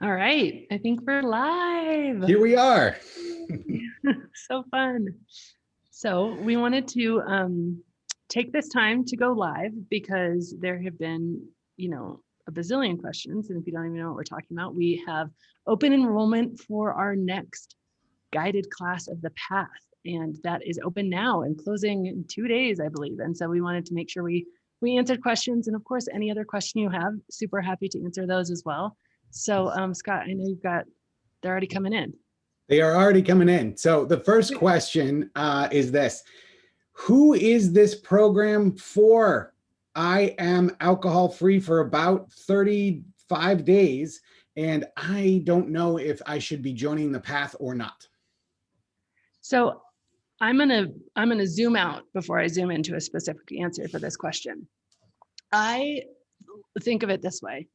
All right, I think we're live. Here we are. So fun. So we wanted to take this time to go live because there have been, a bazillion questions. And if you don't even know what we're talking about, we have open enrollment for our next guided class of the path. And that is open now and closing in 2 days, I believe. And so we wanted to make sure we answered questions. And of course, any other question you have, super happy to answer those as well. So Scott, I know they're already coming in. They are already coming in. So the first question is this. Who is this program for? I am alcohol free for about 35 days, and I don't know if I should be joining the path or not. So I'm gonna zoom out before I zoom into a specific answer for this question. I think of it this way.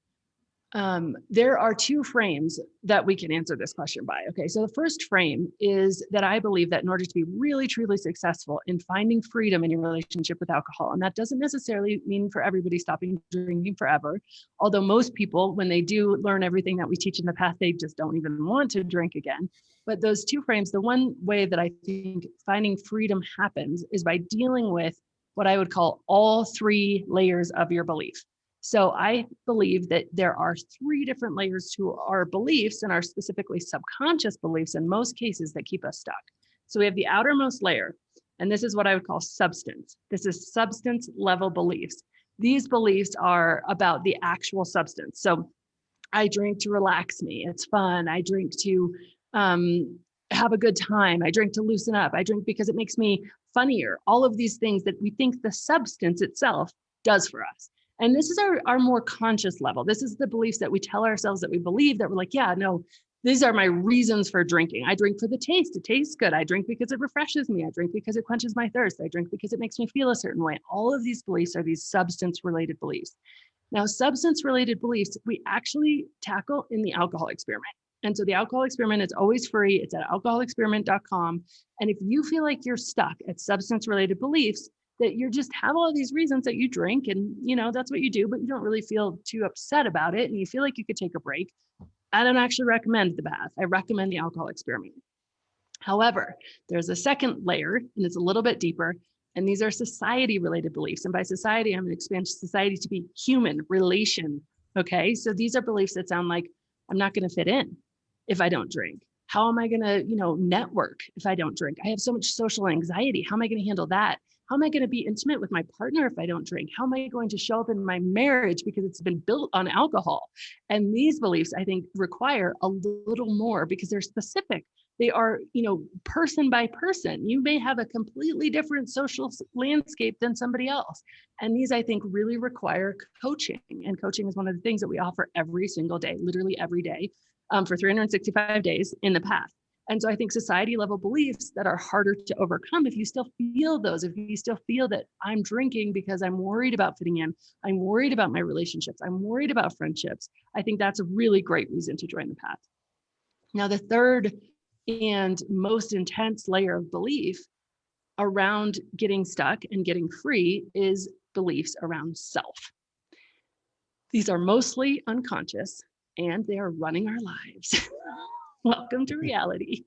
There are two frames that we can answer this question by. Okay, so the first frame is that I believe that in order to be really, truly successful in finding freedom in your relationship with alcohol, and that doesn't necessarily mean for everybody stopping drinking forever, although most people, when they do learn everything that we teach in the path, they just don't even want to drink again. But those two frames, the one way that I think finding freedom happens is by dealing with what I would call all three layers of your belief. So I believe that there are three different layers to our beliefs and our specifically subconscious beliefs in most cases that keep us stuck. So we have the outermost layer, and this is what I would call substance. This is substance level beliefs. These beliefs are about the actual substance. So I drink to relax me. It's fun. I drink to have a good time. I drink to loosen up. I drink because it makes me funnier. All of these things that we think the substance itself does for us. And this is our more conscious level. This is the beliefs that we tell ourselves that we believe, that we're like, yeah, no, these are my reasons for drinking. I drink for the taste. It tastes good. I drink because it refreshes me. I drink because it quenches my thirst. I drink because it makes me feel a certain way. All of these beliefs are these substance-related beliefs. Now, substance-related beliefs, we actually tackle in the alcohol experiment. And so the alcohol experiment is always free. It's at alcoholexperiment.com. And if you feel like you're stuck at substance-related beliefs, that you just have all these reasons that you drink and that's what you do, but you don't really feel too upset about it and you feel like you could take a break, I don't actually recommend the bath. I recommend the alcohol experiment. However, there's a second layer and it's a little bit deeper, and these are society related beliefs. And by society, I'm going to expand society to be human relation. Okay, so these are beliefs that sound like I'm not going to fit in if I don't drink. How am I going to network if I don't drink? I have so much social anxiety. How am I going to handle that? How am I going to be intimate with my partner if I don't drink? How am I going to show up in my marriage because it's been built on alcohol? And these beliefs, I think, require a little more because they're specific. They are, person by person. You may have a completely different social landscape than somebody else. And these, I think, really require coaching. And coaching is one of the things that we offer every single day, literally every day, for 365 days in the path. And so I think society level beliefs that are harder to overcome, if you still feel those, if you still feel that I'm drinking because I'm worried about fitting in, I'm worried about my relationships, I'm worried about friendships, I think that's a really great reason to join the path. Now, the third and most intense layer of belief around getting stuck and getting free is beliefs around self. These are mostly unconscious and they are running our lives. Welcome to reality.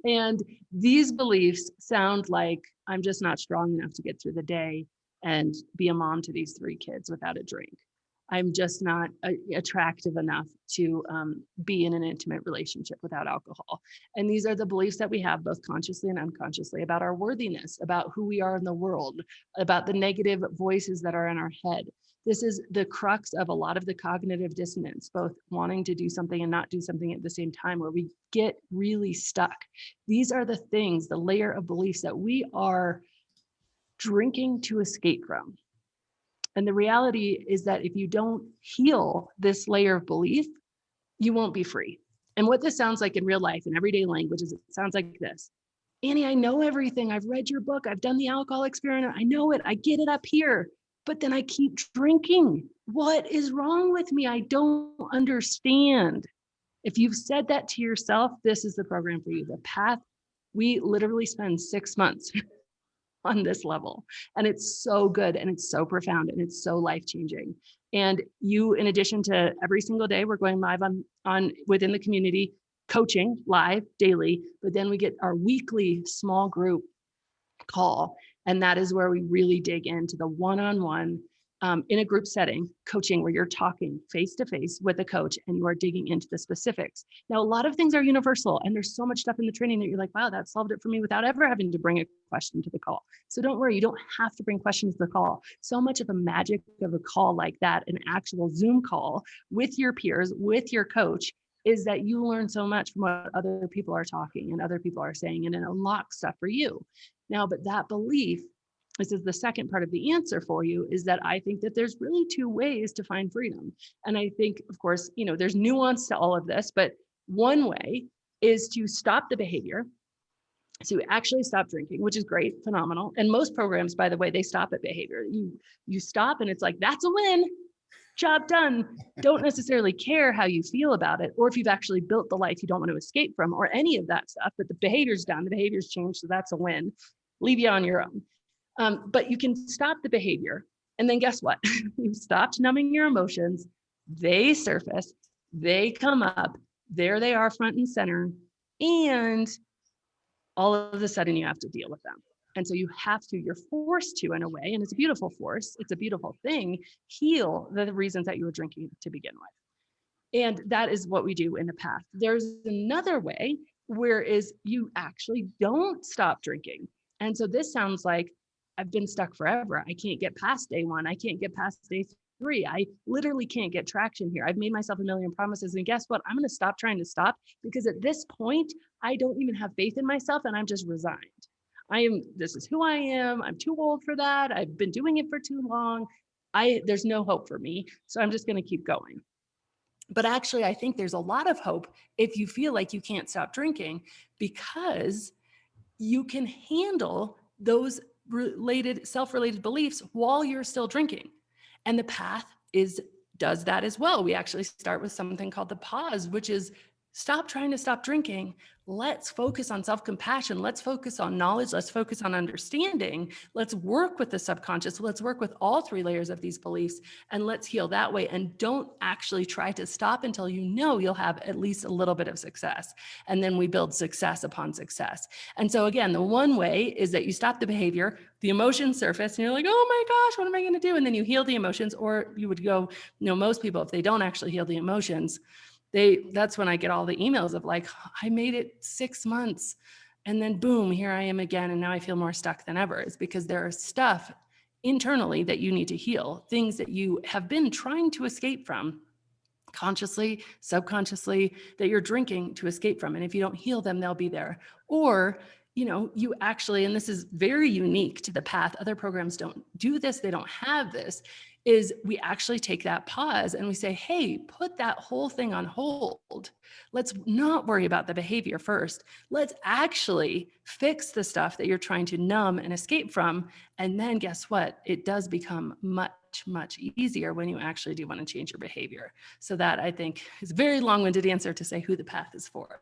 And these beliefs sound like I'm just not strong enough to get through the day and be a mom to these 3 kids without a drink. I'm just not attractive enough to be in an intimate relationship without alcohol. And these are the beliefs that we have both consciously and unconsciously about our worthiness, about who we are in the world, about the negative voices that are in our head. This is the crux of a lot of the cognitive dissonance, both wanting to do something and not do something at the same time, where we get really stuck. These are the things, the layer of beliefs that we are drinking to escape from. And the reality is that if you don't heal this layer of belief, you won't be free. And what this sounds like in real life, in everyday language, is it sounds like this. Annie, I know everything. I've read your book. I've done the alcohol experiment. I know it. I get it up here. But then I keep drinking. What is wrong with me? I don't understand. If you've said that to yourself, this is the program for you. The path, we literally spend 6 months on this level. And it's so good and it's so profound and it's so life-changing. And you, in addition to every single day, we're going live on within the community, coaching live daily, but then we get our weekly small group call. And that is where we really dig into the one-on-one in a group setting coaching, where you're talking face to face with a coach and you are digging into the specifics. Now, a lot of things are universal, and there's so much stuff in the training that you're like, wow, that solved it for me without ever having to bring a question to the call. So don't worry, you don't have to bring questions to the call. So much of the magic of a call like that, an actual Zoom call with your peers, with your coach, is that you learn so much from what other people are talking and other people are saying, and it unlocks stuff for you. Now, but that belief, this is the second part of the answer for you, is that I think that there's really two ways to find freedom. And I think, of course, there's nuance to all of this, but one way is to stop the behavior. So actually stop drinking, which is great, phenomenal. And most programs, by the way, they stop at behavior. You stop and it's like, that's a win, job done. Don't necessarily care how you feel about it, or if you've actually built the life you don't want to escape from, or any of that stuff, but the behavior's done, the behavior's changed, so that's a win. Leave you on your own. But you can stop the behavior. And then guess what? You've stopped numbing your emotions. They surface, they come up, there they are front and center. And all of a sudden you have to deal with them. And so you're forced to, in a way, and it's a beautiful force, it's a beautiful thing, heal the reasons that you were drinking to begin with. And that is what we do in the path. There's another way, whereas you actually don't stop drinking. And so this sounds like, I've been stuck forever. I can't get past day one. I can't get past day three. I literally can't get traction here. I've made myself a million promises. And guess what? I'm going to stop trying to stop, because at this point, I don't even have faith in myself, and I'm just resigned. This is who I am. I'm too old for that. I've been doing it for too long. There's no hope for me. So I'm just going to keep going. But actually, I think there's a lot of hope if you feel like you can't stop drinking, because you can handle those self-related beliefs while you're still drinking. And the path does that as well. We actually start with something called the pause, which is stop trying to stop drinking. Let's focus on self-compassion. Let's focus on knowledge. Let's focus on understanding. Let's work with the subconscious. Let's work with all three layers of these beliefs, and let's heal that way. And don't actually try to stop until you know you'll have at least a little bit of success. And then we build success upon success. And so again, the one way is that you stop the behavior, the emotions surface, and you're like, oh my gosh, what am I going to do? And then you heal the emotions. Or you would go, most people, if they don't actually heal the emotions, that's when I get all the emails of like, I made it 6 months and then boom, here I am again. And now I feel more stuck than ever. It's because there are stuff internally that you need to heal, things that you have been trying to escape from consciously, subconsciously, that you're drinking to escape from. And if you don't heal them, they'll be there. Or you actually, and this is very unique to the path, other programs don't do this, they don't have this, is we actually take that pause and we say, hey, put that whole thing on hold. Let's not worry about the behavior first. Let's actually fix the stuff that you're trying to numb and escape from. And then guess what? It does become much easier when you actually do want to change your behavior. So that, I think, is a very long-winded answer to say who the path is for.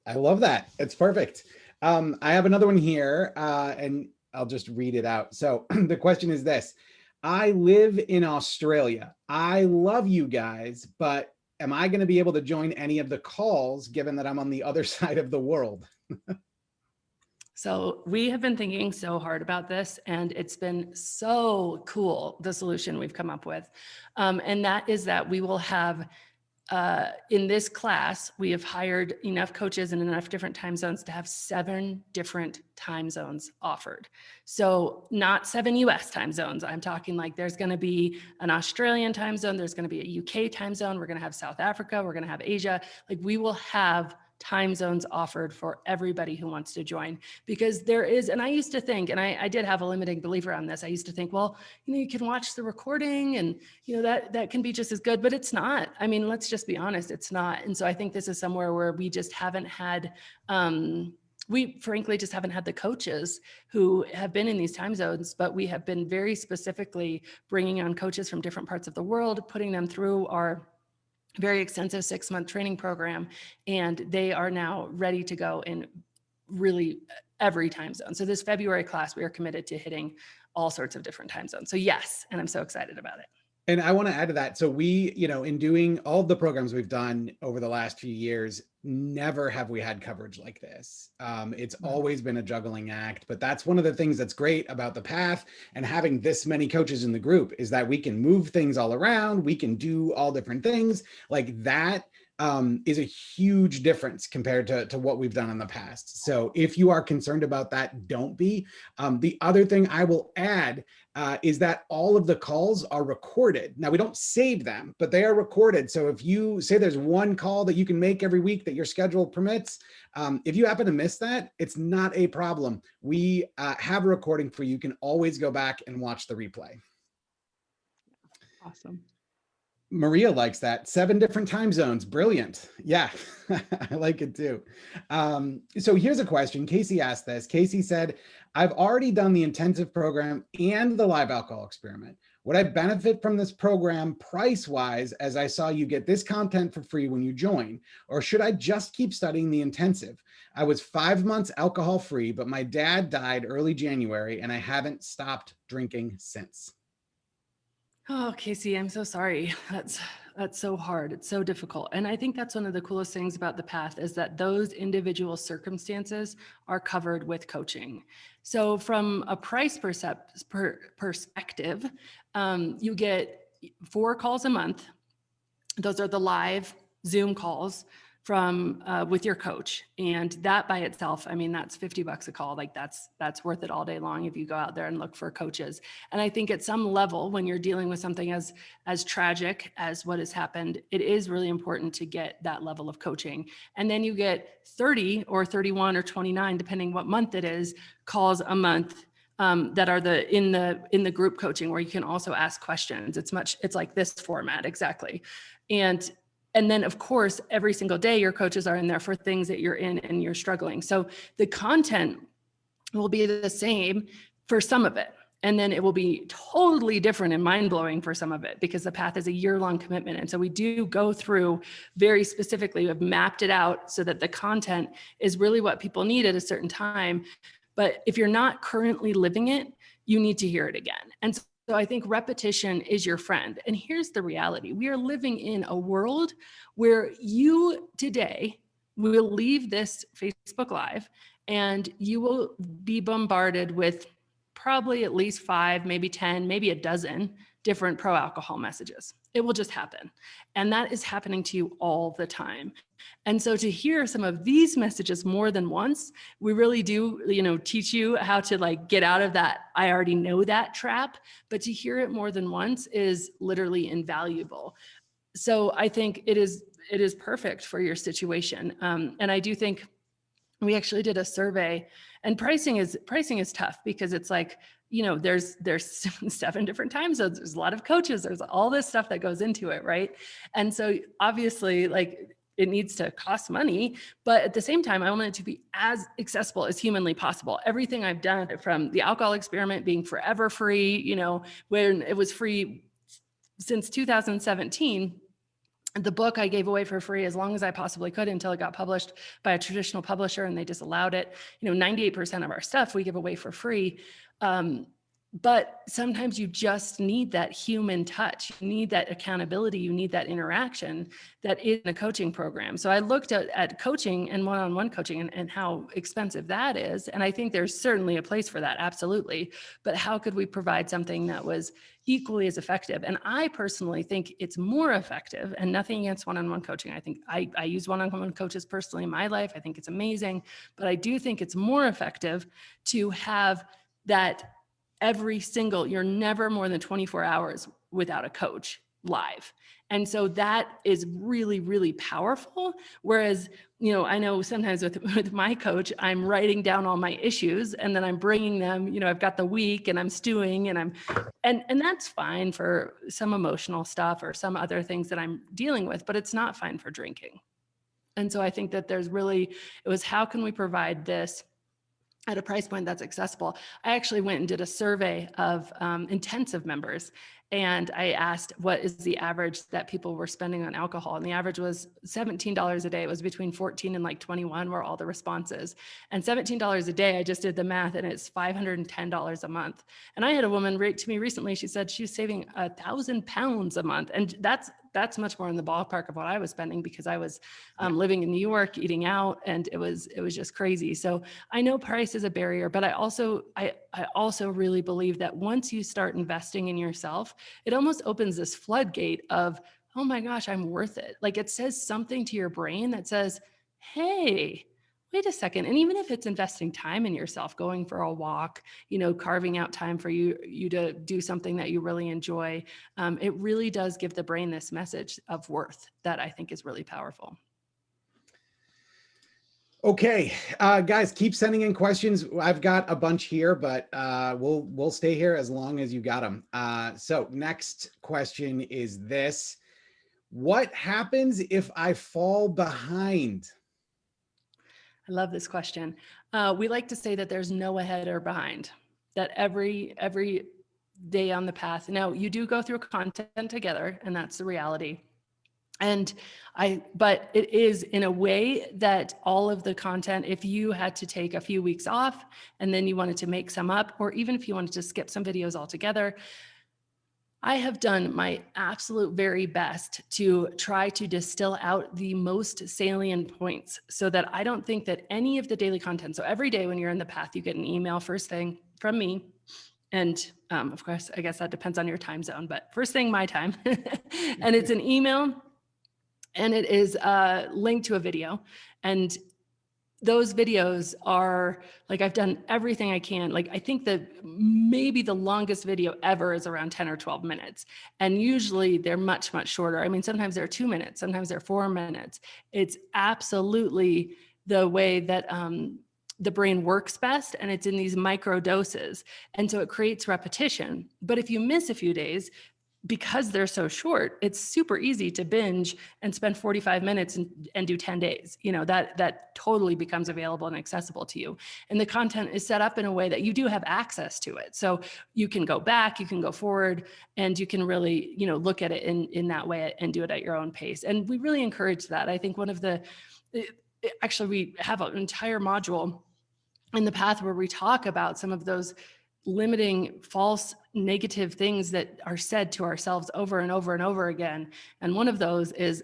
I love that. It's perfect. I have another one here, and I'll just read it out. So the question is this: I live in Australia. I love you guys, but am I going to be able to join any of the calls given that I'm on the other side of the world? So we have been thinking so hard about this, and it's been so cool, the solution we've come up with. And that is that we will have, in this class, we have hired enough coaches in enough different time zones to have 7 different time zones offered. So not 7 US time zones. I'm talking like there's going to be an Australian time zone. There's going to be a UK time zone. We're going to have South Africa. We're going to have Asia. Like we will have time zones offered for everybody who wants to join, because there is, and I used to think, and I did have a limiting belief around this. I used to think, well, you can watch the recording and that can be just as good, but it's not. I mean, let's just be honest, it's not. And so I think this is somewhere where we just haven't had, we frankly just haven't had the coaches who have been in these time zones, but we have been very specifically bringing on coaches from different parts of the world, putting them through our very extensive 6-month training program, and they are now ready to go in really every time zone. So this February class, we are committed to hitting all sorts of different time zones. So yes, and I'm so excited about it. And I want to add to that. So we, in doing all of the programs we've done over the last few years, never have we had coverage like this. It's always been a juggling act, but that's one of the things that's great about the path and having this many coaches in the group is that we can move things all around. We can do all different things like that. Is a huge difference compared to what we've done in the past. So if you are concerned about that, don't be. The other thing I will add is that all of the calls are recorded. Now, we don't save them, but they are recorded. So if you say there's one call that you can make every week that your schedule permits, if you happen to miss that, it's not a problem. We have a recording for you. You can always go back and watch the replay. Awesome. Maria likes that. 7 different time zones. Brilliant. Yeah, I like it too. So here's a question. Casey asked this. Casey said, I've already done the intensive program and the live alcohol experiment. Would I benefit from this program price-wise, as I saw you get this content for free when you join? Or should I just keep studying the intensive? I was 5 months alcohol-free, but my dad died early January and I haven't stopped drinking since. Oh, Casey, I'm so sorry. That's so hard. It's so difficult. And I think that's one of the coolest things about the path is that those individual circumstances are covered with coaching. So from a price perspective, you get 4 calls a month. Those are the live Zoom calls from with your coach. And that by itself, I mean, that's $50 a call. Like that's worth it all day long if you go out there and look for coaches. And I think at some level, when you're dealing with something as tragic as what has happened, it is really important to get that level of coaching. And then you get 30 or 31 or 29, depending what month it is, calls a month that are in the group coaching where you can also ask questions. It's like this format exactly. And then, of course, every single day, your coaches are in there for things that you're in and you're struggling. So the content will be the same for some of it. And then it will be totally different and mind-blowing for some of it because the path is a year-long commitment. And so we do go through very specifically, we've mapped it out so that the content is really what people need at a certain time. But if you're not currently living it, you need to hear it again. And so I think repetition is your friend. And here's the reality. We are living in a world where you today will leave this Facebook Live and you will be bombarded with probably at least 5, maybe 10, maybe a dozen different pro-alcohol messages. It will just happen. And that is happening to you all the time. And so to hear some of these messages more than once, we really do, teach you how to like get out of that, I already know that trap, but to hear it more than once is literally invaluable. So I think it is perfect for your situation. And I do think we actually did a survey, and pricing is tough because it's like, there's 7 different time zones. There's a lot of coaches. There's all this stuff that goes into it, right? And so obviously, like, it needs to cost money, but at the same time, I want it to be as accessible as humanly possible. Everything I've done, from the alcohol experiment being forever free, when it was free since 2017. The book I gave away for free as long as I possibly could until it got published by a traditional publisher and they disallowed it. 98% of our stuff we give away for free. But sometimes you just need that human touch. You need that accountability. You need that interaction that is in a coaching program. So I looked at coaching and one-on-one coaching and how expensive that is. And I think there's certainly a place for that, absolutely. But how could we provide something that was equally as effective? And I personally think it's more effective, and nothing against one-on-one coaching. I think I use one-on-one coaches personally in my life. I think it's amazing, but I do think it's more effective to have that you're never more than 24 hours without a coach live. And so that is really, really powerful. Whereas, I know sometimes with my coach, I'm writing down all my issues and then I'm bringing them, I've got the week and I'm stewing and and that's fine for some emotional stuff or some other things that I'm dealing with, but it's not fine for drinking. And so I think that it was how can we provide this at a price point that's accessible? I actually went and did a survey of intensive members, And I asked, what is the average that people were spending on alcohol? And the average was $17 a day. It was between 14 and like 21 were all the responses. And $17 a day, I just did the math, and it's $510 a month. And I had a woman write to me recently. She said she was saving 1,000 pounds a month. And that's much more in the ballpark of what I was spending, because I was living in New York, eating out, and it was just crazy. So I know price is a barrier, but I also really believe that once you start investing in yourself, it almost opens this floodgate of, oh my gosh, I'm worth it. Like, it says something to your brain that says, hey, wait a second. And even if it's investing time in yourself, going for a walk, carving out time for you to do something that you really enjoy, it really does give the brain this message of worth that I think is really powerful. Okay, guys, keep sending in questions. I've got a bunch here, but we'll stay here as long as you got them. So next question is this: what happens if I fall behind? I love this question. We like to say that there's no ahead or behind, that every day on the path. Now, you do go through content together, and that's the reality. But it is in a way that all of the content, if you had to take a few weeks off and then you wanted to make some up, or even if you wanted to skip some videos altogether, I have done my absolute very best to try to distill out the most salient points so that I don't think that any of the daily content. So every day when you're in the path, you get an email first thing from me. And of course, I guess that depends on your time zone, but first thing, my time. And it's an email, and it is linked to a video. And those videos are like, I've done everything I can. Like, I think that maybe the longest video ever is around 10 or 12 minutes. And usually they're much, much shorter. I mean, sometimes they're 2 minutes, sometimes they're 4 minutes. It's absolutely the way that the brain works best. And it's in these micro doses. And so it creates repetition. But if you miss a few days, because they're so short, it's super easy to binge and spend 45 minutes and do 10 days. That totally becomes available and accessible to you. And the content is set up in a way that you do have access to it. So you can go back, you can go forward, and you can really, look at it in that way and do it at your own pace. And we really encourage that. I think actually we have an entire module in the path where we talk about some of those limiting, false, negative things that are said to ourselves over and over and over again. And one of those is,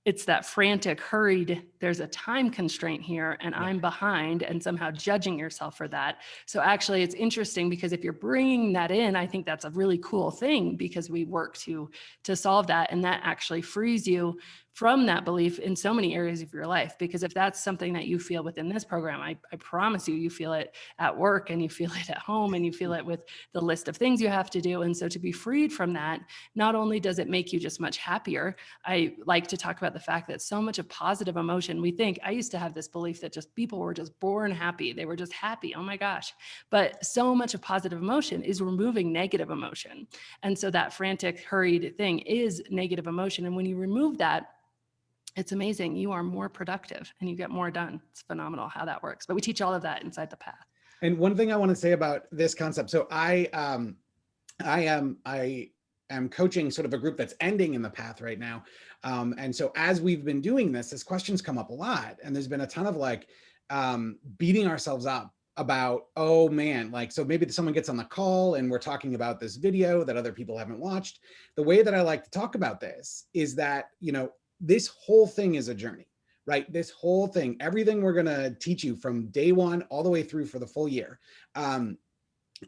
it's that frantic, hurried, there's a time constraint here and I'm behind, and somehow judging yourself for that. So actually it's interesting, because if you're bringing that in, I think that's a really cool thing, because we work to solve that. And that actually frees you from that belief in so many areas of your life. Because if that's something that you feel within this program, I promise you feel it at work, and you feel it at home, and you feel it with the list of things you have to do. And so to be freed from that, not only does it make you just much happier, I like to talk about the fact that so much of positive emotion, I used to have this belief that just people were just born happy. They were just happy. Oh my gosh. But so much of positive emotion is removing negative emotion. And so that frantic, hurried thing is negative emotion. And when you remove that, it's amazing. You are more productive and you get more done. It's phenomenal how that works. But we teach all of that inside the path. And one thing I want to say about this concept. So I am coaching sort of a group that's ending in the path right now. And so as we've been doing this questions come up a lot. And there's been a ton of beating ourselves up about, oh man, so maybe someone gets on the call and we're talking about this video that other people haven't watched. The way that I like to talk about this is that, this whole thing is a journey, right? This whole thing, everything we're going to teach you from day one all the way through for the full year.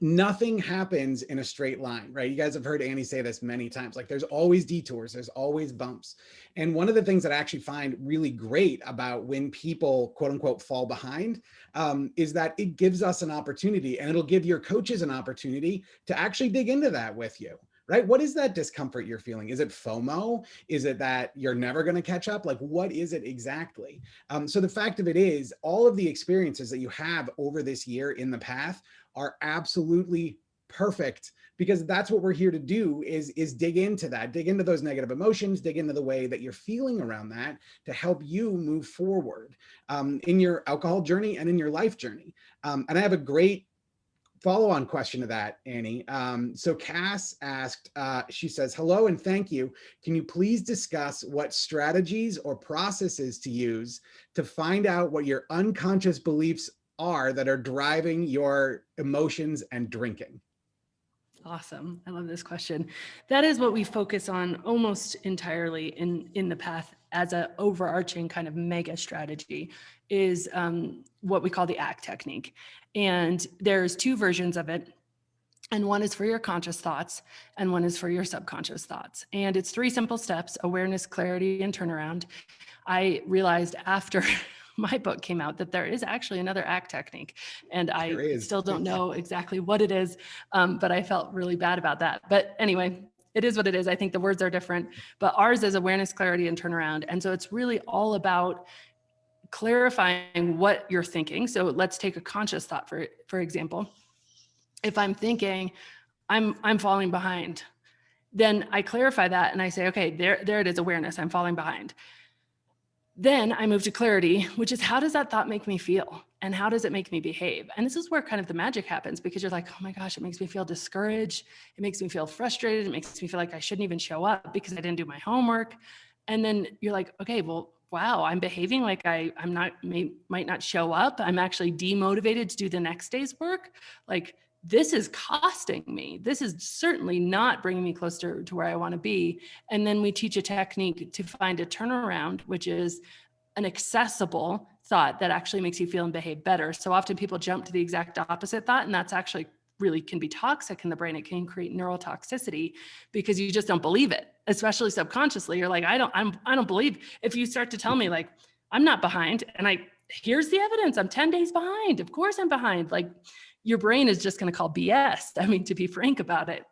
Nothing happens in a straight line, right? You guys have heard Annie say this many times. There's always detours, there's always bumps. And one of the things that I actually find really great about when people quote unquote fall behind is that it gives us an opportunity, and it'll give your coaches an opportunity to actually dig into that with you. Right? What is that discomfort you're feeling? Is it FOMO? Is it that you're never going to catch up? What is it exactly? So the fact of it is, all of the experiences that you have over this year in the path are absolutely perfect, because that's what we're here to do is dig into that, dig into those negative emotions, dig into the way that you're feeling around that to help you move forward in your alcohol journey and in your life journey. And I have a great follow-on question to that, Annie. So Cass asked, she says, hello and thank you. Can you please discuss what strategies or processes to use to find out what your unconscious beliefs are that are driving your emotions and drinking? Awesome. I love this question. That is what we focus on almost entirely in the path as an overarching kind of mega strategy is what we call the ACT technique. And there's two versions of it. And one is for your conscious thoughts and one is for your subconscious thoughts. And it's 3 simple steps: awareness, clarity, and turnaround. I realized after my book came out that there is actually another ACT technique, and I still don't know exactly what it is, but I felt really bad about that. But anyway, it is what it is. I think the words are different, but ours is awareness, clarity, and turnaround. And so it's really all about clarifying what you're thinking. So let's take a conscious thought for example. If I'm thinking I'm falling behind, then I clarify that and I say, okay, there it is, awareness, I'm falling behind. Then I move to clarity, which is, how does that thought make me feel? And how does it make me behave? And this is where kind of the magic happens, because you're like, oh my gosh, it makes me feel discouraged. It makes me feel frustrated. It makes me feel like I shouldn't even show up because I didn't do my homework. And then you're like, okay, well, wow, I'm behaving like might not show up. I'm actually demotivated to do the next day's work. Like, this is costing me. This is certainly not bringing me closer to where I want to be. And then we teach a technique to find a turnaround, which is an accessible thought that actually makes you feel and behave better. So often people jump to the exact opposite thought, and that's actually really can be toxic in the brain. It can create neurotoxicity because you just don't believe it, especially subconsciously. You're like, I don't believe. If you start to tell me like, I'm not behind, and here's the evidence, I'm 10 days behind. Of course I'm behind. Like, your brain is just going to call BS. I mean, to be frank about it.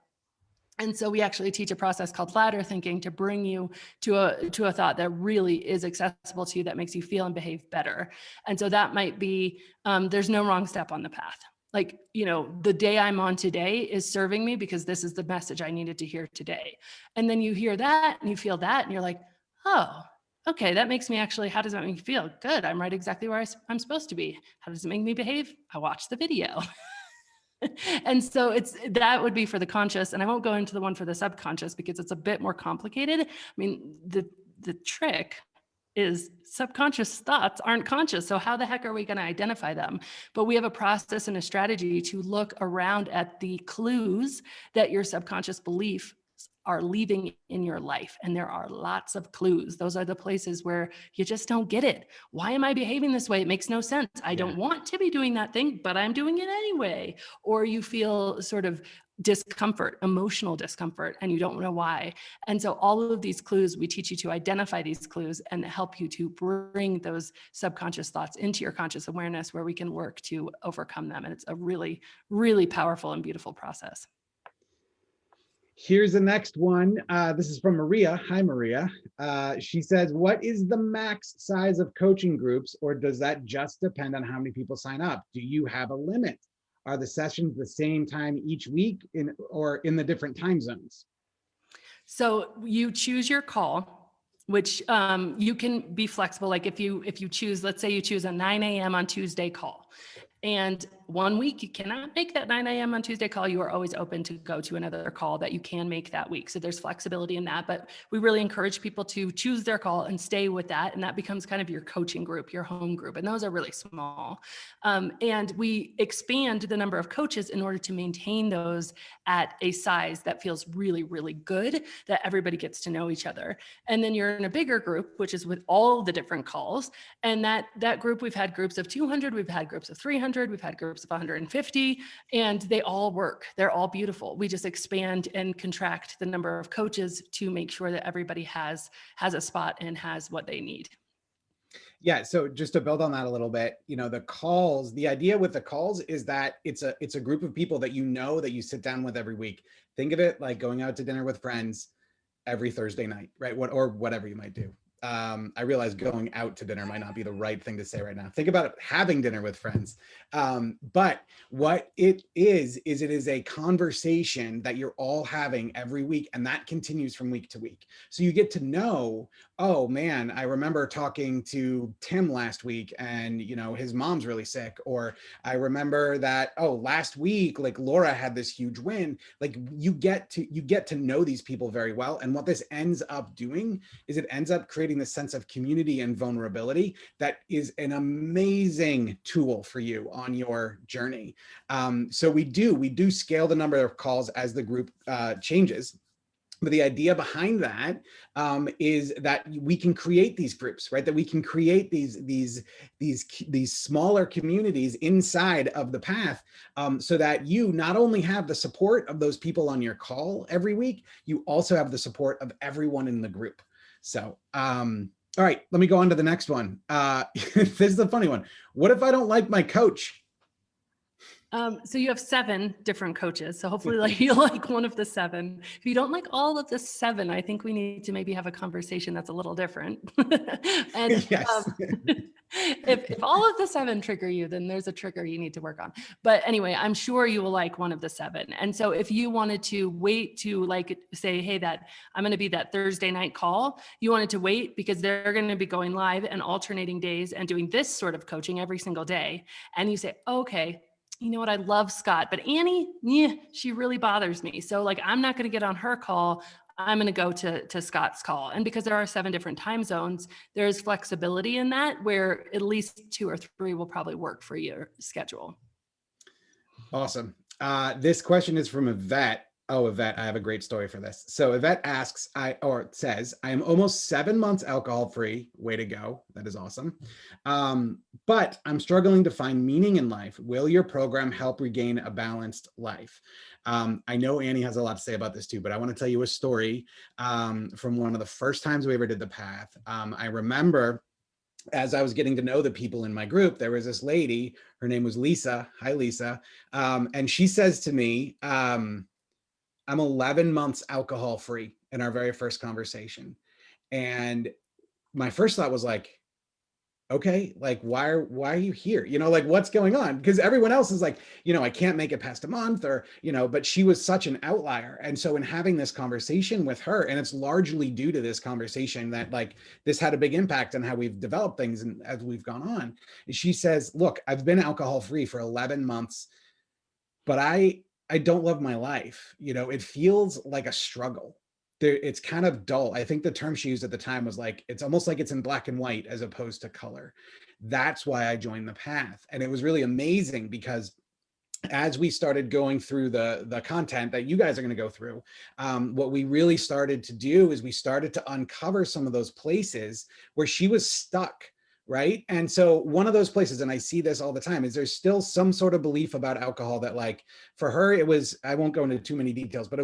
And so we actually teach a process called ladder thinking to bring you to a thought that really is accessible to you, that makes you feel and behave better. And so that might be, there's no wrong step on the path. Like, the day I'm on today is serving me because this is the message I needed to hear today. And then you hear that and you feel that and you're like, oh, okay, that makes me actually, how does that make me feel? Good, I'm right exactly where I'm supposed to be. How does it make me behave? I watch the video. And so that would be for the conscious, and I won't go into the one for the subconscious because it's a bit more complicated. I mean, the trick is subconscious thoughts aren't conscious. So how the heck are we going to identify them? But we have a process and a strategy to look around at the clues that your subconscious belief are leaving in your life. And there are lots of clues. Those are the places where you just don't get it. Why am I behaving this way? It makes no sense. I don't want to be doing that thing, but I'm doing it anyway. Or you feel sort of discomfort, emotional discomfort, and you don't know why. And so all of these clues, we teach you to identify these clues and help you to bring those subconscious thoughts into your conscious awareness, where we can work to overcome them. And it's a really, really powerful and beautiful process. Here's the next one. This is from Maria. Hi, Maria. She says, what is the max size of coaching groups, or does that just depend on how many people sign up? Do you have a limit? Are the sessions the same time each week or in the different time zones? So you choose your call, which you can be flexible. Like if you choose, let's say you choose a 9 a.m. on Tuesday call, and one week you cannot make that 9 a.m. on Tuesday call, you are always open to go to another call that you can make that week. So there's flexibility in that, but we really encourage people to choose their call and stay with that. And that becomes kind of your coaching group, your home group. And those are really small. And we expand the number of coaches in order to maintain those at a size that feels really, really good, that everybody gets to know each other. And then you're in a bigger group, which is with all the different calls. And that group, we've had groups of 200, we've had groups of 300, we've had groups of 150, and they all work. They're all beautiful. We just expand and contract the number of coaches to make sure that everybody has a spot and has what they need. Yeah, so just to build on that a little bit, the calls, the idea with the calls is that it's a group of people that that you sit down with every week. Think of it like going out to dinner with friends every Thursday night, right? Or whatever you might do. I realize going out to dinner might not be the right thing to say right now. Think about having dinner with friends. But what it is it is a conversation that you're all having every week, and that continues from week to week. So you get to know, oh man, I remember talking to Tim last week and, you know, his mom's really sick. Or I remember that, oh, last week, like Laura had this huge win. Like you get to know these people very well. And what this ends up doing is it ends up creating this sense of community and vulnerability that is an amazing tool for you on your journey. So we do scale the number of calls as the group changes. But the idea behind that is that we can create these groups, right? That we can create these smaller communities inside of the path, so that you not only have the support of those people on your call every week, you also have the support of everyone in the group. So, all right, let me go on to the next one. This is a funny one. What if I don't like my coach? So you have 7 different coaches. So hopefully like you like one of the 7. If you don't like all of the 7, I think we need to maybe have a conversation that's a little different. And Yes. if all of the 7 trigger you, then there's a trigger you need to work on. But anyway, I'm sure you will like one of the 7. And so if you wanted to wait to like say, hey, that I'm going to be that Thursday night call, you wanted to wait because they're going to be going live and alternating days and doing this sort of coaching every single day. And you say, okay, you know what? I love Scott, but Annie, yeah, she really bothers me. So like, I'm not going to get on her call. I'm going to go to Scott's call. And because there are 7 different time zones, there's flexibility in that where at least 2 or 3 will probably work for your schedule. Awesome. This question is from Yvette. Oh, Yvette, I have a great story for this. So Yvette asks, says, I am almost 7 months alcohol free. Way to go. That is awesome. But I'm struggling to find meaning in life. Will your program help regain a balanced life? I know Annie has a lot to say about this too, but I want to tell you a story from one of the first times we ever did the path. I remember as I was getting to know the people in my group, there was this lady, her name was Lisa. Hi, Lisa. And she says to me, I'm 11 months alcohol free in our very first conversation. And my first thought was like, okay, like, why are you here? You know, like what's going on? Because everyone else is like, you know, I can't make it past a month or, you know, but she was such an outlier. And so in having this conversation with her, and it's largely due to this conversation that like this had a big impact on how we've developed things and as we've gone on, she says, look, I've been alcohol free for 11 months, but I don't love my life. You know, it feels like a struggle. It's kind of dull. I think the term she used at the time was like, it's almost like it's in black and white as opposed to color. That's why I joined the path. And it was really amazing because as we started going through the content that you guys are going to go through, what we really started to do is we started to uncover some of those places where she was stuck. Right. And so one of those places, and I see this all the time, is there's still some sort of belief about alcohol that like for her, it was, I won't go into too many details, but it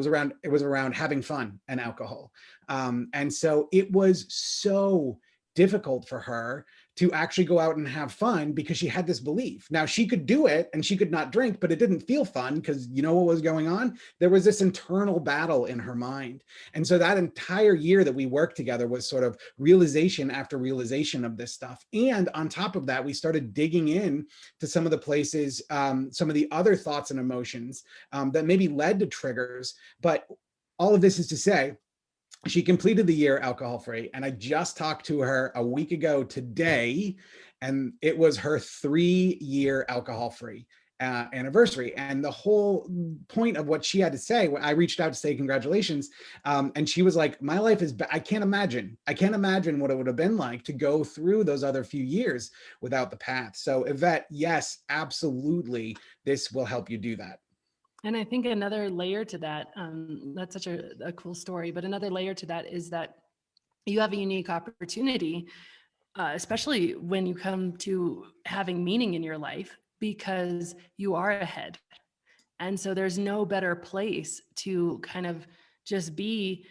was around having fun and alcohol. And so it was so difficult for her to actually go out and have fun because she had this belief. Now she could do it and she could not drink, but it didn't feel fun because you know what was going on? There was this internal battle in her mind. And so that entire year that we worked together was sort of realization after realization of this stuff. And on top of that, we started digging in to some of the places, some of the other thoughts and emotions that maybe led to triggers. But all of this is to say, she completed the year alcohol free, and I just talked to her a week ago today, and it was her 3-year alcohol free anniversary. And the whole point of what she had to say, I reached out to say congratulations, and she was like, my life is I can't imagine what it would have been like to go through those other few years without the path. So Yvette, yes, absolutely, this will help you do that. And I think another layer to that, that's such a cool story, but another layer to that is that you have a unique opportunity, especially when you come to having meaning in your life, because you are ahead. And so there's no better place to kind of just be.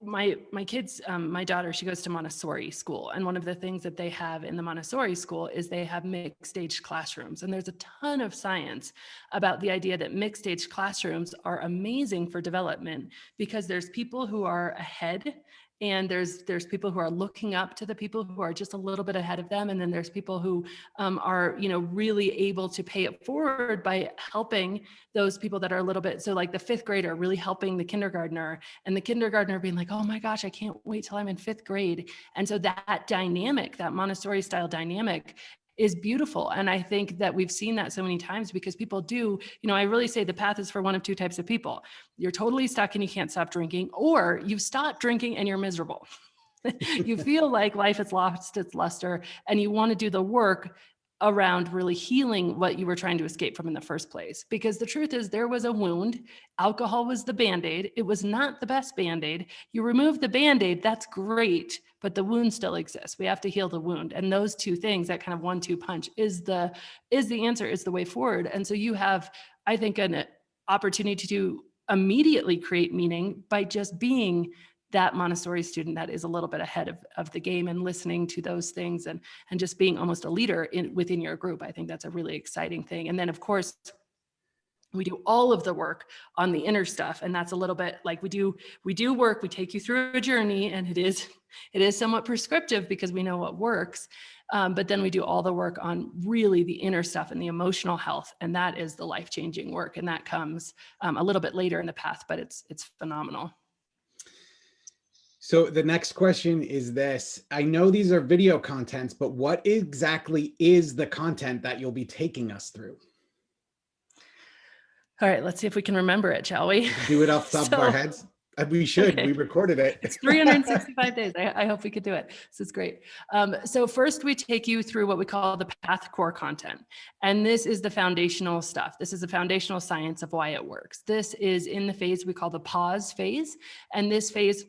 My kids, my daughter, she goes to Montessori school, and one of the things that they have in the Montessori school is they have mixed age classrooms, and there's a ton of science about the idea that mixed age classrooms are amazing for development because there's people who are ahead And there's people who are looking up to the people who are just a little bit ahead of them. And then there's people who are, really able to pay it forward by helping those people that are a little bit, so like the fifth grader really helping the kindergartner, and the kindergartner being like, oh my gosh, I can't wait till I'm in fifth grade. And so that dynamic, that Montessori style dynamic, is beautiful. And I think that we've seen that so many times because people do, I really say the path is for one of two types of people. You're totally stuck and you can't stop drinking, or you've stopped drinking and you're miserable. You feel like life has lost its luster and you want to do the work around really healing what you were trying to escape from in the first place. Because the truth is, there was a wound. Alcohol was the Band-Aid. It was not the best Band-Aid. You remove the Band-Aid, that's great, but the wound still exists. We have to heal the wound. And those two things, that kind of 1-2 punch is the answer, is the way forward. And so you have, I think, an opportunity to immediately create meaning by just being that Montessori student that is a little bit ahead of the game and listening to those things and just being almost a leader within your group. I think that's a really exciting thing. And then of course, we do all of the work on the inner stuff. And that's a little bit like we do work, we take you through a journey, and it is somewhat prescriptive because we know what works. But then we do all the work on really the inner stuff and the emotional health. And that is the life-changing work. And that comes a little bit later in the path, but it's phenomenal. So the next question is this. I know these are video contents, but what exactly is the content that you'll be taking us through? All right, let's see if we can remember it, shall we? Do it off the top of our heads? We should. Okay. We recorded it. It's 365 days. I hope we could do it. This is great. So first we take you through what we call the path core content. And this is the foundational stuff. This is the foundational science of why it works. This is in the phase we call the pause phase. And this phase,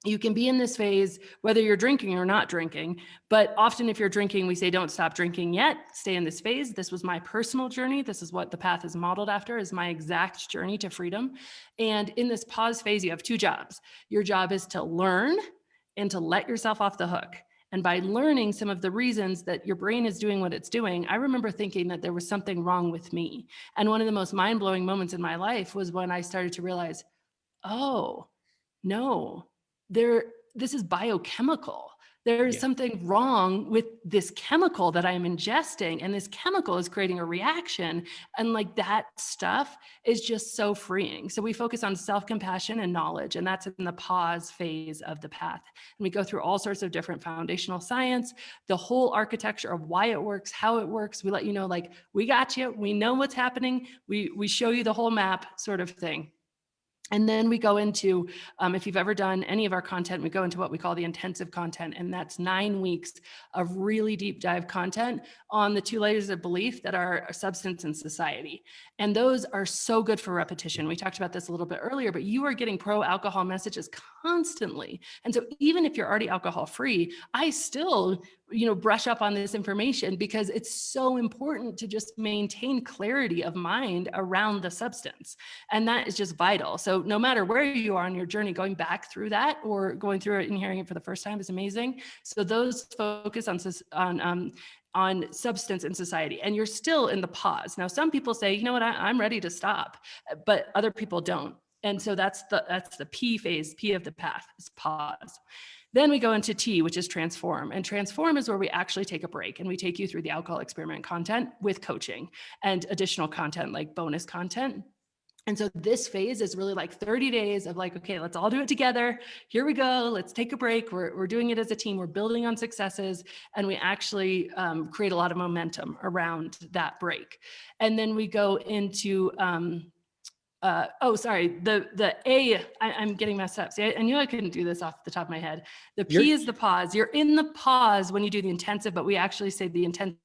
you can be in this phase whether you're drinking or not drinking, but often if you're drinking, we say don't stop drinking yet, stay in this phase. This was my personal journey. This is what the path is modeled after, is my exact journey to freedom. And in this pause phase, you have two jobs. Your job is to learn and to let yourself off the hook. And by learning some of the reasons that your brain is doing what it's doing, I remember thinking that there was something wrong with me. And one of the most mind-blowing moments in my life was when I started to realize, oh, no, this is biochemical. There is something wrong with this chemical that I am ingesting, and this chemical is creating a reaction. And like that stuff is just so freeing. So we focus on self-compassion and knowledge, and that's in the pause phase of the path. And we go through all sorts of different foundational science, the whole architecture of why it works, how it works. We let you know, like, we got you, we know what's happening. We show you the whole map sort of thing. And then we go into, if you've ever done any of our content, we go into what we call the intensive content. And that's 9 weeks of really deep dive content on the 2 layers of belief that are substance and society. And those are so good for repetition. We talked about this a little bit earlier, but you are getting pro-alcohol messages constantly. And so even if you're already alcohol free, I still brush up on this information because it's so important to just maintain clarity of mind around the substance. And that is just vital. So no matter where you are on your journey, going back through that or going through it and hearing it for the first time is amazing. So those focus on substance and society, and you're still in the pause. Now, some people say, you know what, I'm ready to stop, but other people don't. And so that's the P phase, P of the path, is pause. Then we go into T, which is transform. And transform is where we actually take a break and we take you through the alcohol experiment content with coaching and additional content like bonus content. And so this phase is really like 30 days of like, okay, let's all do it together. Here we go. Let's take a break. We're doing it as a team. We're building on successes. And we actually create a lot of momentum around that break. And then we go into, the A, I'm getting messed up. See, I knew I couldn't do this off the top of my head. The P is the pause. You're in the pause when you do the intensive, but we actually say the intensive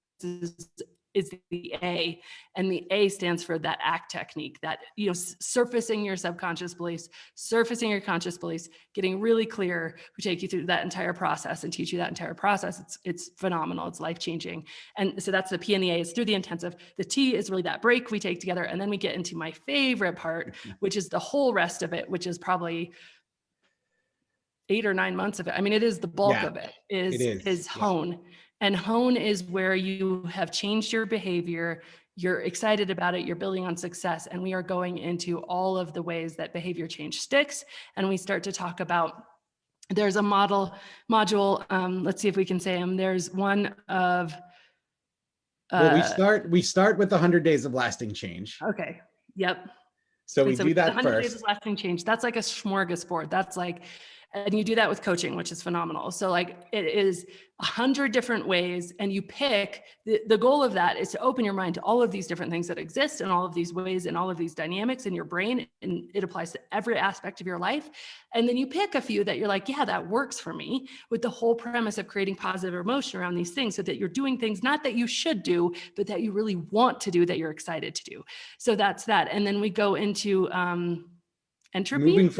is the A, and the A stands for that ACT technique, that, surfacing your subconscious beliefs, surfacing your conscious beliefs, getting really clear. We take you through that entire process and teach you that entire process. It's phenomenal. It's life-changing. And so that's the P and the A is through the intensive. The T is really that break we take together. And then we get into my favorite part, which is the whole rest of it, which is probably 8 or 9 months of it. I mean, it is the bulk of it is hone. And hone is where you have changed your behavior, you're excited about it, you're building on success. And we are going into all of the ways that behavior change sticks. And we start to talk about there's a module, let's see if we can say them. There's one of, Well, we start with the 100 days of lasting change. okay, yep. So we And so do the that 100 days first. of lasting change, that's like a smorgasbord. That's like, and you do that with coaching, which is phenomenal. So like it is 100 different ways, and you pick, the goal of that is to open your mind to all of these different things that exist and all of these ways and all of these dynamics in your brain. And it applies to every aspect of your life. And then you pick a few that you're like, yeah, that works for me, with the whole premise of creating positive emotion around these things, so that you're doing things not that you should do, but that you really want to do, that you're excited to do. So that's that. And then we go into entropy. Moving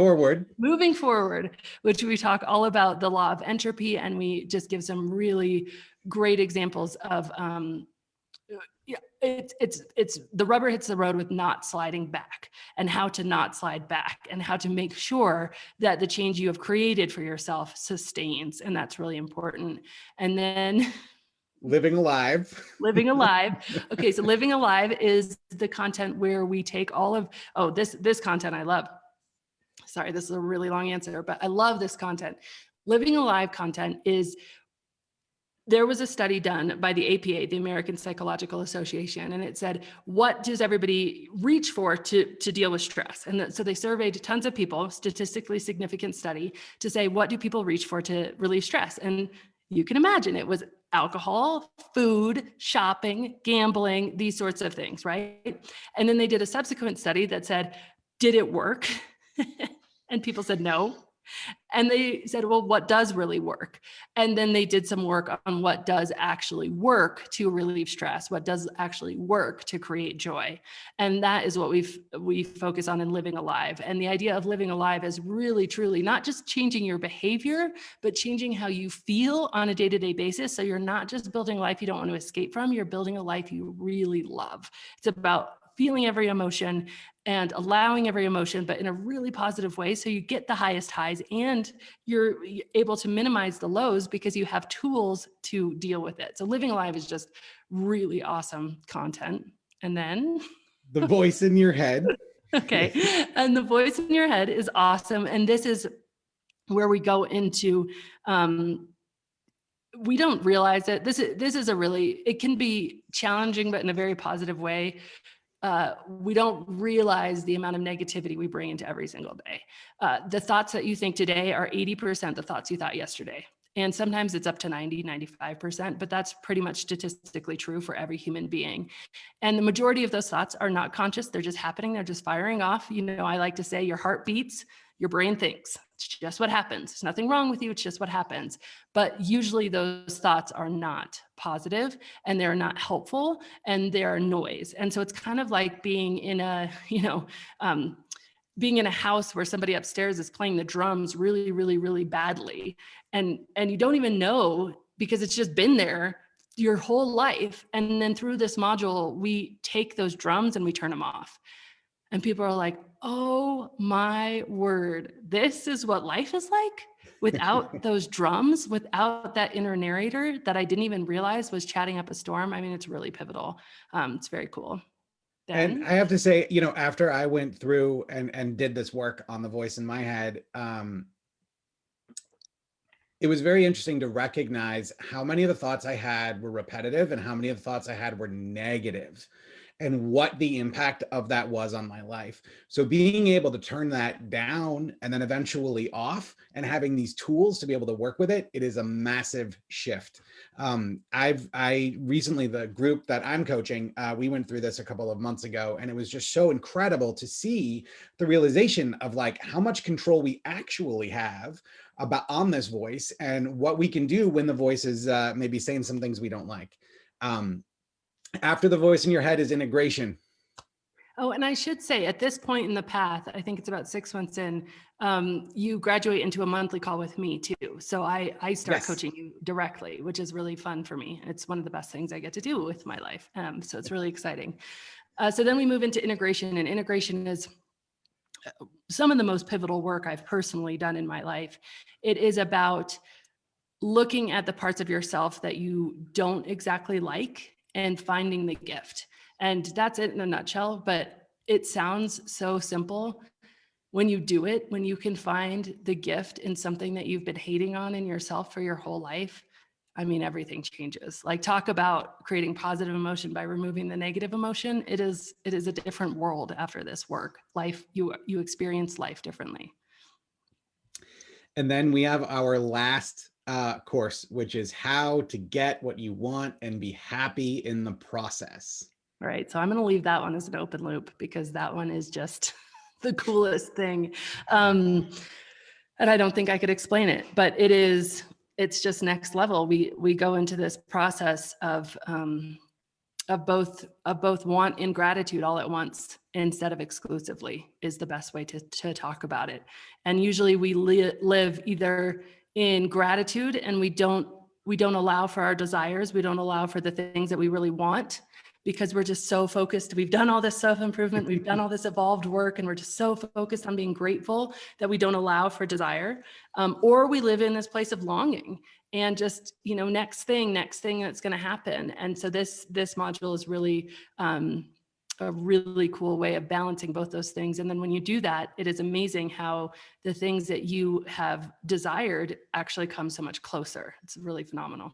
forward, which we talk all about the law of entropy, and we just give some really great examples of it's the rubber hits the road with not sliding back, and how to not slide back, and how to make sure that the change you have created for yourself sustains. And that's really important. And then living alive. Living alive. Okay, so living alive is the content where we take all of, this content I love. Sorry, this is a really long answer, but I love this content. Living alive content is, there was a study done by the APA, the American Psychological Association, and it said, what does everybody reach for to deal with stress? And so they surveyed tons of people, statistically significant study, to say, what do people reach for to relieve stress? And you can imagine it was alcohol, food, shopping, gambling, these sorts of things, right? And then they did a subsequent study that said, did it work? And people said no. And they said, well, what does really work? And then they did some work on what does actually work to relieve stress, what does actually work to create joy. And that is what we focus on in Living Alive. And the idea of living alive is really, truly not just changing your behavior, but changing how you feel on a day-to-day basis. So you're not just building a life you don't want to escape from, you're building a life you really love. It's about feeling every emotion and allowing every emotion, but in a really positive way. So you get the highest highs, and you're able to minimize the lows because you have tools to deal with it. So Living Alive is just really awesome content. And then the voice in your head. Okay. And the voice in your head is awesome. And this is where we go into, we don't realize it. This is a really, it can be challenging, but in a very positive way. We don't realize the amount of negativity we bring into every single day. The thoughts that you think today are 80% the thoughts you thought yesterday. And sometimes it's up to 90, 95%, but that's pretty much statistically true for every human being. And the majority of those thoughts are not conscious. They're just happening. They're just firing off. You know, I like to say your heart beats, your brain thinks. It's just what happens. There's nothing wrong with you. It's just what happens. But usually those thoughts are not positive, and they're not helpful, and they're noise. And so it's kind of like being in a, being in a house where somebody upstairs is playing the drums really, really, really badly. And you don't even know, because it's just been there your whole life. And then through this module, we take those drums and we turn them off. And people are like, oh my word, this is what life is like without those drums, without that inner narrator that I didn't even realize was chatting up a storm. I mean, it's really pivotal. It's very cool. And I have to say, after I went through and did this work on the voice in my head, it was very interesting to recognize how many of the thoughts I had were repetitive and how many of the thoughts I had were negative, and what the impact of that was on my life. So being able to turn that down and then eventually off, and having these tools to be able to work with it, it is a massive shift. I recently, the group that I'm coaching, we went through this a couple of months ago, and it was just so incredible to see the realization of like how much control we actually have on this voice, and what we can do when the voice is maybe saying some things we don't like. After the voice in your head is integration. Oh, and I should say, at this point in the path, I think it's about 6 months in, you graduate into a monthly call with me too. So I start coaching you directly, which is really fun for me. It's one of the best things I get to do with my life. So it's really exciting. So then we move into integration, and integration is some of the most pivotal work I've personally done in my life. It is about looking at the parts of yourself that you don't exactly like and finding the gift. And that's it in a nutshell, but it sounds so simple. when you do it, when you can find the gift in something that you've been hating on in yourself for your whole life, I mean, everything changes. Like, talk about creating positive emotion by removing the negative emotion. It is a different world after this work. Life, you experience life differently. And then we have our last course, which is how to get what you want and be happy in the process. All right, so I'm going to leave that one as an open loop, because that one is just the coolest thing. And I don't think I could explain it, but it's just next level. We go into this process of both want and gratitude all at once, instead of exclusively, is the best way to talk about it. And usually we live either in gratitude, and we don't allow for our desires. We don't allow for the things that we really want, because we're just so focused. We've done all this self-improvement, we've done all this evolved work, and we're just so focused on being grateful that we don't allow for desire. Or we live in this place of longing and just, next thing that's going to happen. And so this module is really a really cool way of balancing both those things. And then when you do that, it is amazing how the things that you have desired actually come so much closer. It's really phenomenal.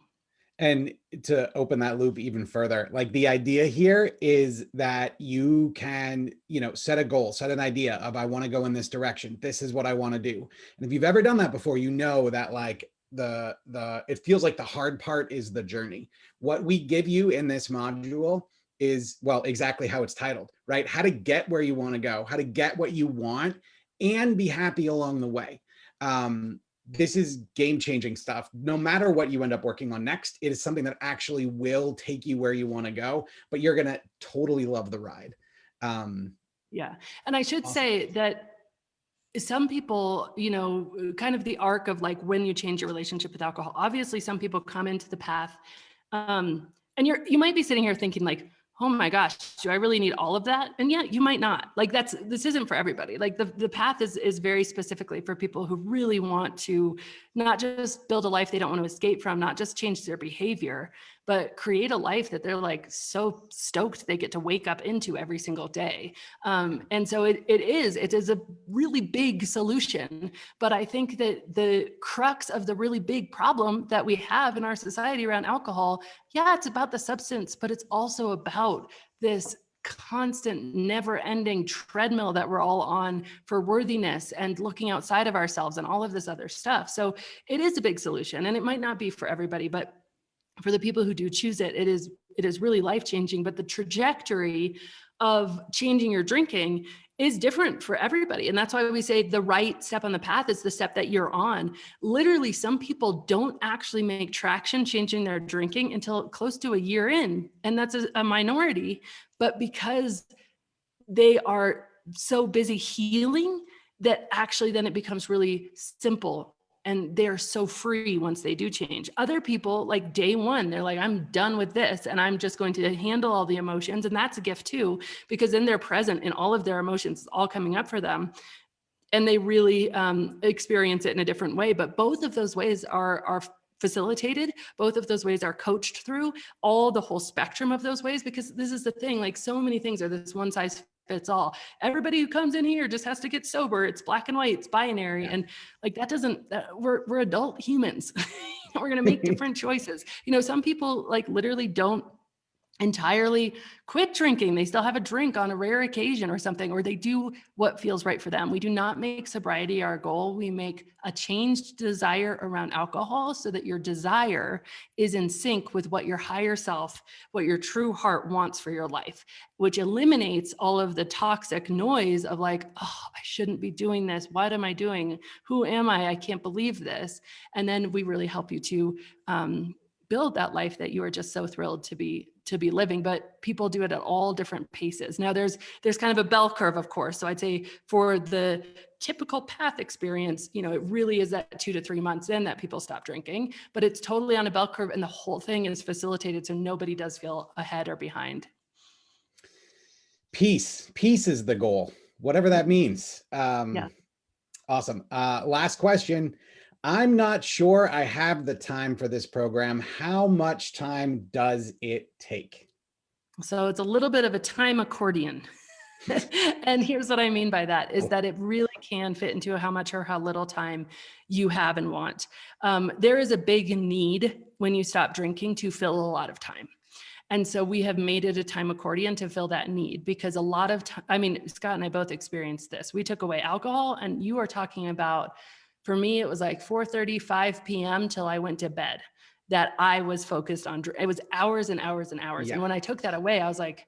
And to open that loop even further, like, the idea here is that you can, set a goal, set an idea of, I want to go in this direction. This is what I want to do. And if you've ever done that before, that, like, it feels like the hard part is the journey. What we give you in this module is, well, exactly how it's titled, right? How to get where you want to go, how to get what you want and be happy along the way. This is game-changing stuff. No matter what you end up working on next, it is something that actually will take you where you want to go, but you're going to totally love the ride. Yeah. And I should say that some people, kind of the arc of, like, when you change your relationship with alcohol, obviously some people come into the path, and you might be sitting here thinking, like, oh my gosh, do I really need all of that? And yeah, you might not. Like, this isn't for everybody. Like, the path is very specifically for people who really want to not just build a life they don't want to escape from, not just change their behavior, but create a life that they're, like, so stoked they get to wake up into every single day. And so it is a really big solution. But I think that the crux of the really big problem that we have in our society around alcohol, yeah, it's about the substance, but it's also about this constant, never-ending treadmill that we're all on for worthiness and looking outside of ourselves and all of this other stuff. So it is a big solution, and it might not be for everybody, but for the people who do choose it, it is really life-changing. But the trajectory of changing your drinking is different for everybody. And that's why we say the right step on the path is the step that you're on. Literally, some people don't actually make traction changing their drinking until close to a year in. And that's a minority. But because they are so busy healing, that actually then it becomes really simple. And they're so free once they do change. Other people, like, day one, they're like, I'm done with this, and I'm just going to handle all the emotions. And that's a gift too, because then they're present in all of their emotions, all coming up for them. And they really experience it in a different way. But both of those ways are facilitated. Both of those ways are coached through the whole spectrum of those ways, because this is the thing, like, so many things are this one size fits all. Everybody who comes in here just has to get sober. It's black and white, it's binary. Yeah. And, like, we're adult humans. We're going to make different choices. Some people, like, literally don't entirely quit drinking. They still have a drink on a rare occasion or something, or they do what feels right for them. We do not make sobriety our goal. We make a changed desire around alcohol so that your desire is in sync with what your higher self, what your true heart wants for your life, which eliminates all of the toxic noise of, like, oh, I shouldn't be doing this. What am I doing? Who am I? I can't believe this. And then we really help you to build that life that you are just so thrilled to be living. But people do it at all different paces. Now there's kind of a bell curve, of course. So I'd say for the typical path experience, it really is that 2 to 3 months in that people stop drinking, but it's totally on a bell curve, and the whole thing is facilitated so nobody does feel ahead or behind. Peace is the goal, whatever that means. Yeah. Awesome. Last question. I'm not sure I have the time for this program. How much time does it take? So it's a little bit of a time accordion. And here's what I mean by that, is that it really can fit into how much or how little time you have and want. There is a big need when you stop drinking to fill a lot of time. And so we have made it a time accordion to fill that need, because a lot of time, I mean, Scott and I both experienced this. We took away alcohol, and you are talking about, for me, it was like 4:30, 5 p.m. till I went to bed that I was focused on. It was hours and hours and hours. Yeah. And when I took that away, I was like,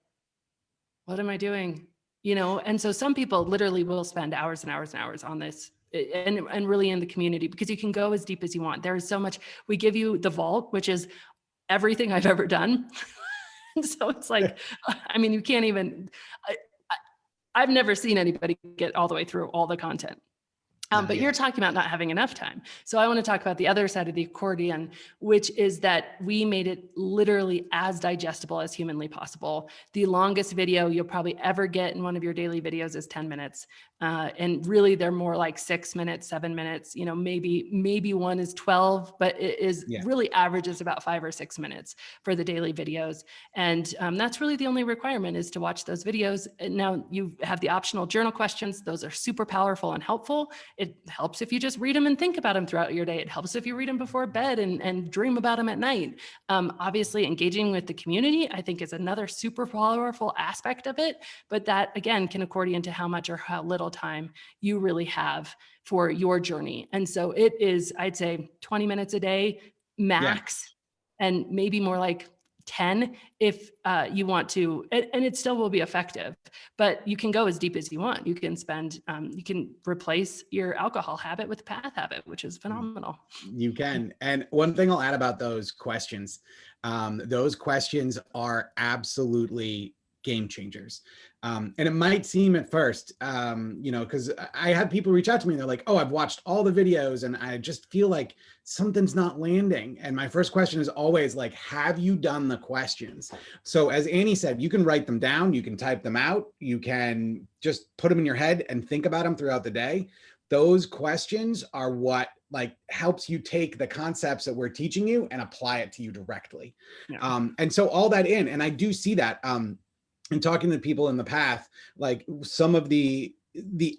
what am I doing? And so some people literally will spend hours and hours and hours on this, and really in the community, because you can go as deep as you want. There is so much. We give you the vault, which is everything I've ever done. So it's like, I mean, you can't even, I've never seen anybody get all the way through all the content. But you're talking about not having enough time. So I want to talk about the other side of the accordion, which is that we made it literally as digestible as humanly possible. The longest video you'll probably ever get in one of your daily videos is 10 minutes. And really they're more like 6 minutes, 7 minutes, maybe one is 12, but it is really averages about 5 or 6 minutes for the daily videos. And that's really the only requirement, is to watch those videos. And now you have the optional journal questions. Those are super powerful and helpful. It helps if you just read them and think about them throughout your day. It helps if you read them before bed and dream about them at night. Obviously, engaging with the community, I think, is another super powerful aspect of it. But that, again, can accordion to how much or how little time you really have for your journey. And so it is, I'd say, 20 minutes a day max, and maybe more like 10 if you want to, and it still will be effective, but you can go as deep as you want. You can you can replace your alcohol habit with path habit, which is phenomenal. You can. And one thing I'll add about those questions are absolutely game changers. And it might seem at first, because I had people reach out to me and they're like, oh, I've watched all the videos and I just feel like something's not landing. And my first question is always like, have you done the questions? So as Annie said, you can write them down, you can type them out, you can just put them in your head and think about them throughout the day. Those questions are what helps you take the concepts that we're teaching you and apply it to you directly. Yeah. And so all that in, and I do see that, and talking to people in the path, like some of the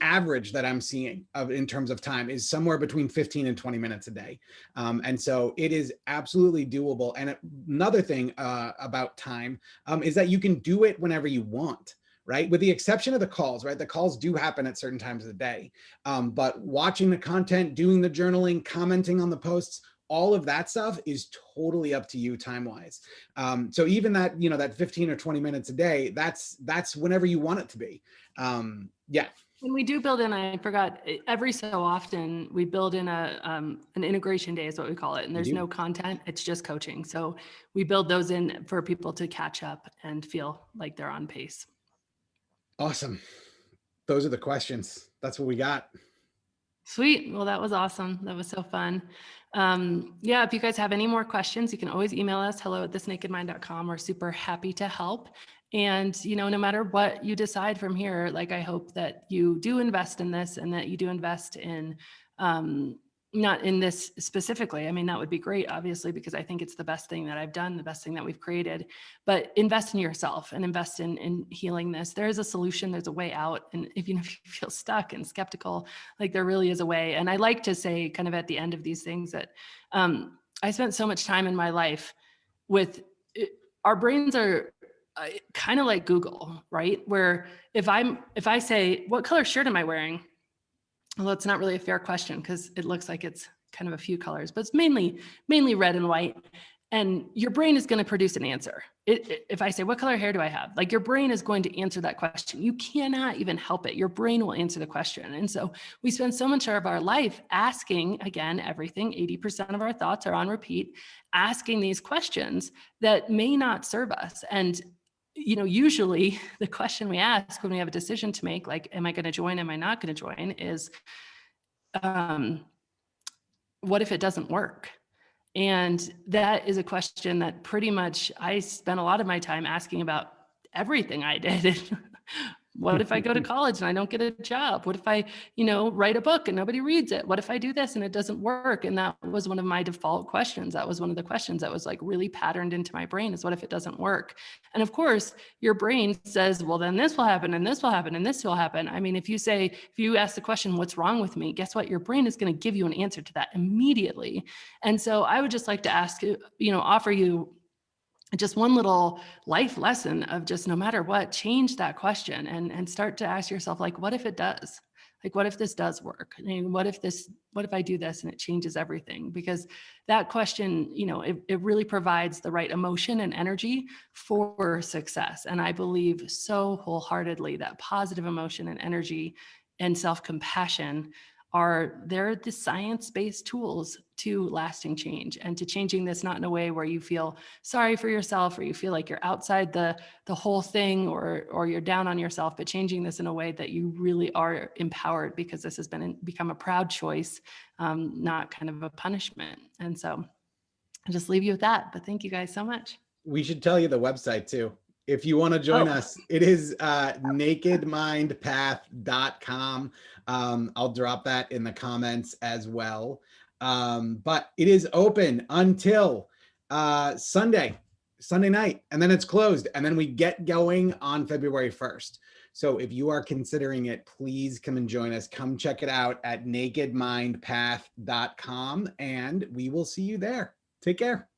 average that I'm seeing in terms of time is somewhere between 15 and 20 minutes a day. And so it is absolutely doable. And another thing about time is that you can do it whenever you want, right? With the exception of the calls, right? The calls do happen at certain times of the day. But watching the content, doing the journaling, commenting on the posts, all of that stuff is totally up to you time-wise. So even that, that 15 or 20 minutes a day, that's whenever you want it to be. Yeah. And we do build in, I forgot, every so often we build in an integration day is what we call it. And there's no content, it's just coaching. So we build those in for people to catch up and feel like they're on pace. Awesome. Those are the questions. That's what we got. Sweet. Well, that was awesome. That was so fun. Yeah, if you guys have any more questions, you can always email us, hello@thisnakedmind.com. We're super happy to help. And, no matter what you decide from here, I hope that you do invest in this, and that you do invest in, not in this specifically. I mean, that would be great, obviously, because I think it's the best thing that I've done, the best thing that we've created, but invest in yourself and invest in healing this. There is a solution, there's a way out. And even if you feel stuck and skeptical, there really is a way. And I like to say kind of at the end of these things that I spent so much time in my life with our brains are kind of like Google, right? Where if I say, what color shirt am I wearing? Well, it's not really a fair question because it looks like it's kind of a few colors, but it's mainly red and white. And your brain is going to produce an answer. If I say, what color hair do I have? Your brain is going to answer that question. You cannot even help it. Your brain will answer the question. And so we spend so much of our life asking, again, everything, 80% of our thoughts are on repeat, asking these questions that may not serve us. And usually the question we ask when we have a decision to make, am I going to join? Am I not going to join? Is, what if it doesn't work? And that is a question that pretty much I spent a lot of my time asking about everything I did. What if I go to college and I don't get a job? What if I, write a book and nobody reads it? What if I do this and it doesn't work? And that was one of my default questions. That was one of the questions that was like really patterned into my brain, is what if it doesn't work? And of course, your brain says, well, then this will happen and this will happen and this will happen. I mean, if you ask the question, what's wrong with me? Guess what? Your brain is going to give you an answer to that immediately. And so I would just like to ask, offer you just one little life lesson of just, no matter what, change that question and start to ask yourself, like, what if it does? Like, what if this does work? And what if I do this and it changes everything? Because that question, it really provides the right emotion and energy for success. And I believe so wholeheartedly that positive emotion and energy and self-compassion they're the science-based tools to lasting change, and to changing this not in a way where you feel sorry for yourself or you feel like you're outside the whole thing, or you're down on yourself, but changing this in a way that you really are empowered, because this has become a proud choice, not kind of a punishment. And so I'll just leave you with that. But thank you guys so much. We should tell you the website too. If you want to join us, it is nakedmindpath.com. I'll drop that in the comments as well. But it is open until Sunday night, and then it's closed. And then we get going on February 1st. So if you are considering it, please come and join us. Come check it out at nakedmindpath.com, and we will see you there. Take care.